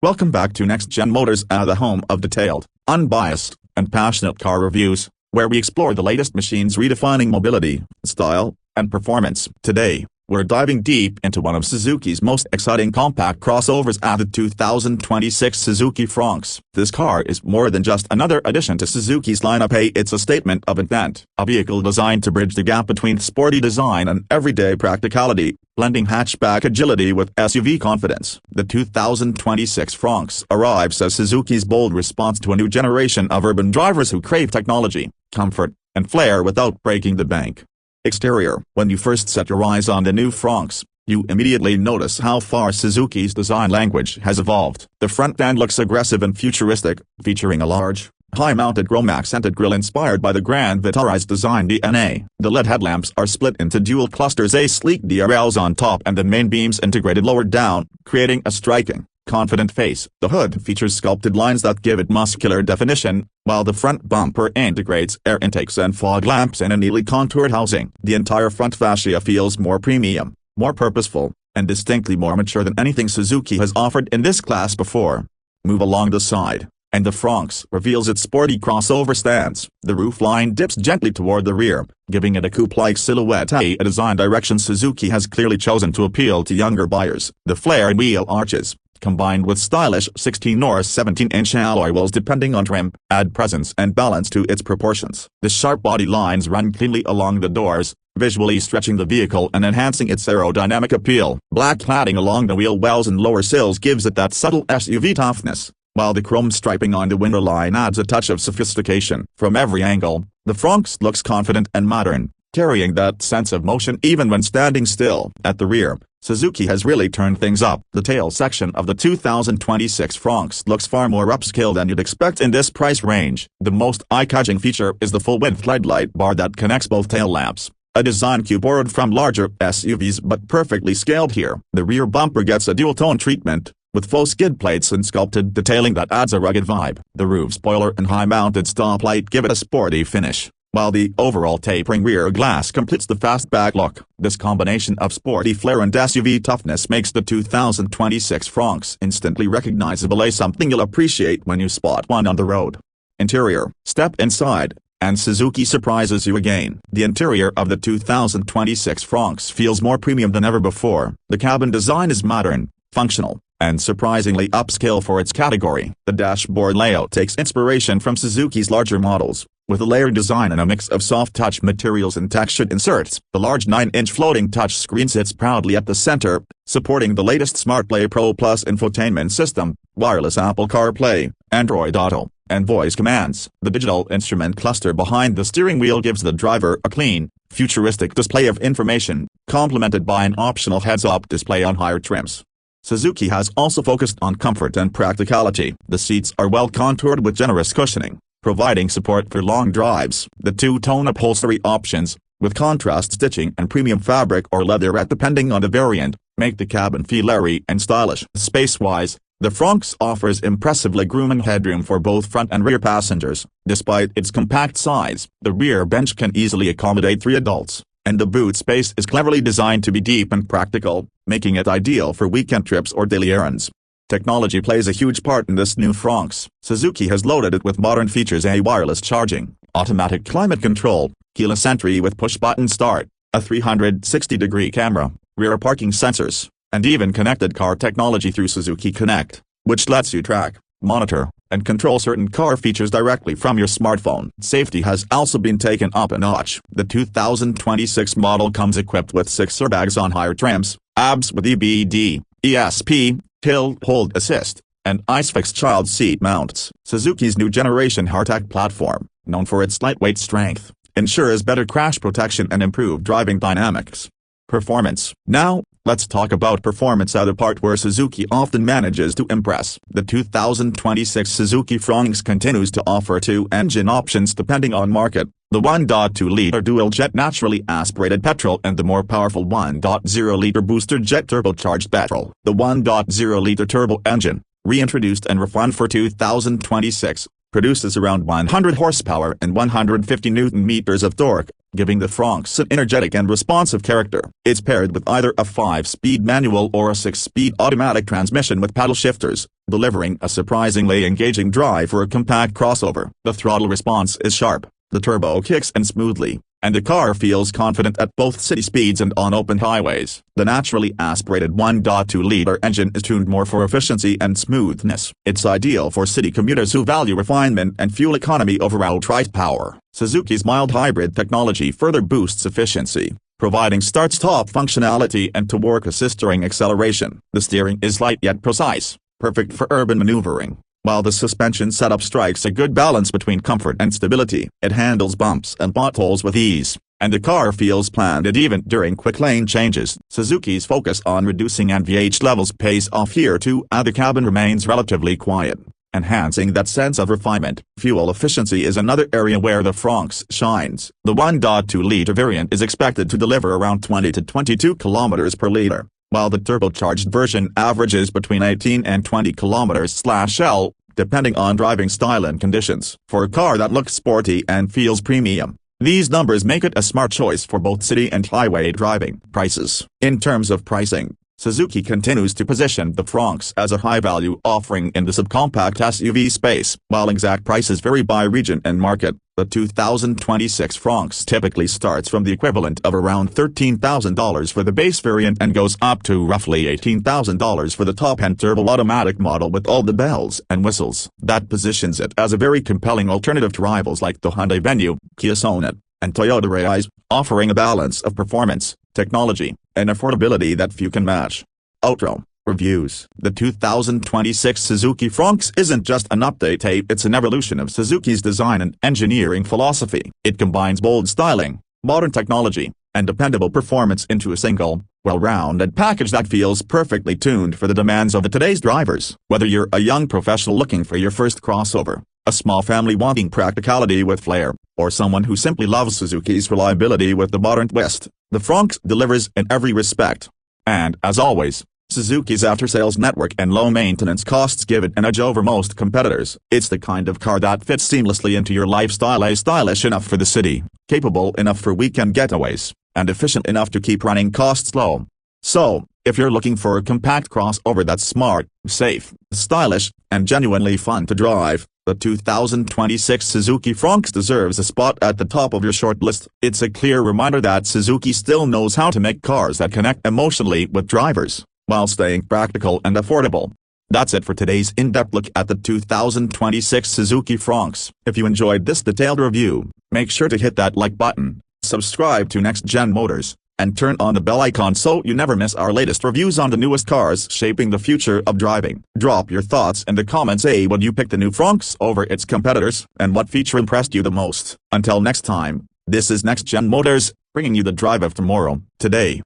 Welcome back to Next Gen Motors, the home of detailed, unbiased, and passionate car reviews, where we explore the latest machines redefining mobility, style, and performance. Today, we're diving deep into one of Suzuki's most exciting compact crossovers, the 2026 Suzuki Fronx. This car is more than just another addition to Suzuki's lineup. It's a statement of intent, a vehicle designed to bridge the gap between sporty design and everyday practicality, blending hatchback agility with SUV confidence. The 2026 Fronx arrives as Suzuki's bold response to a new generation of urban drivers who crave technology, comfort, and flair without breaking the bank. Exterior. When you first set your eyes on the new Fronx, you immediately notice how far Suzuki's design language has evolved. The front end looks aggressive and futuristic, featuring a large, high-mounted chrome-accented grille inspired by the Grand Vitara's design DNA. The LED headlamps are split into dual clusters, a sleek DRLs on top and the main beams integrated lower down, creating a striking, confident face. The hood features sculpted lines that give it muscular definition, while the front bumper integrates air intakes and fog lamps in a neatly contoured housing. The entire front fascia feels more premium, more purposeful, and distinctly more mature than anything Suzuki has offered in this class before. Move along the side, and the Fronx reveals its sporty crossover stance. The roofline dips gently toward the rear, giving it a coupe-like silhouette, a design direction Suzuki has clearly chosen to appeal to younger buyers. The flared wheel arches, combined with stylish 16 or 17-inch alloy wheels depending on trim, add presence and balance to its proportions. The sharp body lines run cleanly along the doors, visually stretching the vehicle and enhancing its aerodynamic appeal. Black cladding along the wheel wells and lower sills gives it that subtle SUV toughness, while the chrome striping on the window line adds a touch of sophistication. From every angle, the Fronx looks confident and modern, carrying that sense of motion even when standing still. At the rear, Suzuki has really turned things up. The tail section of the 2026 Fronx looks far more upscale than you'd expect in this price range. The most eye-catching feature is the full-width LED light bar that connects both tail lamps, a design cue borrowed from larger SUVs but perfectly scaled here. The rear bumper gets a dual-tone treatment, with faux skid plates and sculpted detailing that adds a rugged vibe. The roof spoiler and high-mounted stoplight give it a sporty finish, while the overall tapering rear glass completes the fastback look. This combination of sporty flair and SUV toughness makes the 2026 Fronx instantly recognizable, something you'll appreciate when you spot one on the road. Interior. Step inside, and Suzuki surprises you again. The interior of the 2026 Fronx feels more premium than ever before. The cabin design is modern, functional, and surprisingly upscale for its category. The dashboard layout takes inspiration from Suzuki's larger models, with a layered design and a mix of soft-touch materials and textured inserts. The large 9-inch floating touchscreen sits proudly at the center, supporting the latest SmartPlay Pro Plus infotainment system, wireless Apple CarPlay, Android Auto, and voice commands. The digital instrument cluster behind the steering wheel gives the driver a clean, futuristic display of information, complemented by an optional heads-up display on higher trims. Suzuki has also focused on comfort and practicality. The seats are well contoured with generous cushioning, providing support for long drives. The two-tone upholstery options, with contrast stitching and premium fabric or leatherette depending on the variant, make the cabin feel airy and stylish. Space-wise, the Fronx offers impressive legroom headroom for both front and rear passengers. Despite its compact size, the rear bench can easily accommodate 3 adults, and the boot space is cleverly designed to be deep and practical, making it ideal for weekend trips or daily errands. Technology plays a huge part in this new Fronx. Suzuki has loaded it with modern features: a wireless charging, automatic climate control, keyless entry with push-button start, a 360-degree camera, rear parking sensors, and even connected car technology through Suzuki Connect, which lets you track, monitor, and control certain car features directly from your smartphone. Safety has also been taken up a notch. The 2026 model comes equipped with 6 airbags on higher trims, ABS with EBD, ESP, hill hold assist, and ISOFIX child seat mounts. Suzuki's new generation hardtech platform, known for its lightweight strength, ensures better crash protection and improved driving dynamics. Performance. Now, let's talk about performance, the part where Suzuki often manages to impress. The 2026 Suzuki Fronx continues to offer 2 engine options depending on market: the 1.2-liter dual-jet naturally aspirated petrol and the more powerful 1.0-liter booster jet turbocharged petrol. The 1.0-liter turbo engine, reintroduced and refined for 2026, produces around 100 horsepower and 150 newton-meters of torque, giving the Fronx an energetic and responsive character. It's paired with either a 5-speed manual or a 6-speed automatic transmission with paddle shifters, delivering a surprisingly engaging drive for a compact crossover. The throttle response is sharp, the turbo kicks in smoothly, and the car feels confident at both city speeds and on open highways. The naturally aspirated 1.2-liter engine is tuned more for efficiency and smoothness. It's ideal for city commuters who value refinement and fuel economy over outright power. Suzuki's mild hybrid technology further boosts efficiency, providing start-stop functionality and torque assist during acceleration. The steering is light yet precise, perfect for urban maneuvering, while the suspension setup strikes a good balance between comfort and stability. It handles bumps and potholes with ease, and the car feels planted even during quick lane changes. Suzuki's focus on reducing NVH levels pays off here too, and the cabin remains relatively quiet, enhancing that sense of refinement. Fuel efficiency is another area where the Fronx shines. The 1.2-liter variant is expected to deliver around 20 to 22 kilometers per liter, while the turbocharged version averages between 18 and 20 km/L, depending on driving style and conditions. For a car that looks sporty and feels premium, these numbers make it a smart choice for both city and highway driving. Prices. In terms of pricing, Suzuki continues to position the Fronx as a high-value offering in the subcompact SUV space. While exact prices vary by region and market, the 2026 Fronx typically starts from the equivalent of around $13,000 for the base variant and goes up to roughly $18,000 for the top-end turbo-automatic model with all the bells and whistles. That positions it as a very compelling alternative to rivals like the Hyundai Venue, Kia Sonet, and Toyota Raize, offering a balance of performance, technology, and affordability that few can match. Outro. Reviews. The 2026 Suzuki Fronx isn't just an update tape, it's an evolution of Suzuki's design and engineering philosophy. It combines bold styling, modern technology, and dependable performance into a single, well-rounded package that feels perfectly tuned for the demands of today's drivers. Whether you're a young professional looking for your first crossover, a small family wanting practicality with flair, or someone who simply loves Suzuki's reliability with the modern twist, the Fronx delivers in every respect. And, as always, Suzuki's after-sales network and low maintenance costs give it an edge over most competitors. It's the kind of car that fits seamlessly into your lifestyle, stylish enough for the city, capable enough for weekend getaways, and efficient enough to keep running costs low. So, if you're looking for a compact crossover that's smart, safe, stylish, and genuinely fun to drive, the 2026 Suzuki Fronx deserves a spot at the top of your shortlist. It's a clear reminder that Suzuki still knows how to make cars that connect emotionally with drivers, while staying practical and affordable. That's it for today's in-depth look at the 2026 Suzuki Fronx. If you enjoyed this detailed review, make sure to hit that like button, subscribe to Next Gen Motors, and turn on the bell icon so you never miss our latest reviews on the newest cars shaping the future of driving. Drop your thoughts in the comments. Would you pick the new Fronx over its competitors, and what feature impressed you the most? Until next time, this is Next Gen Motors, bringing you the drive of tomorrow, today.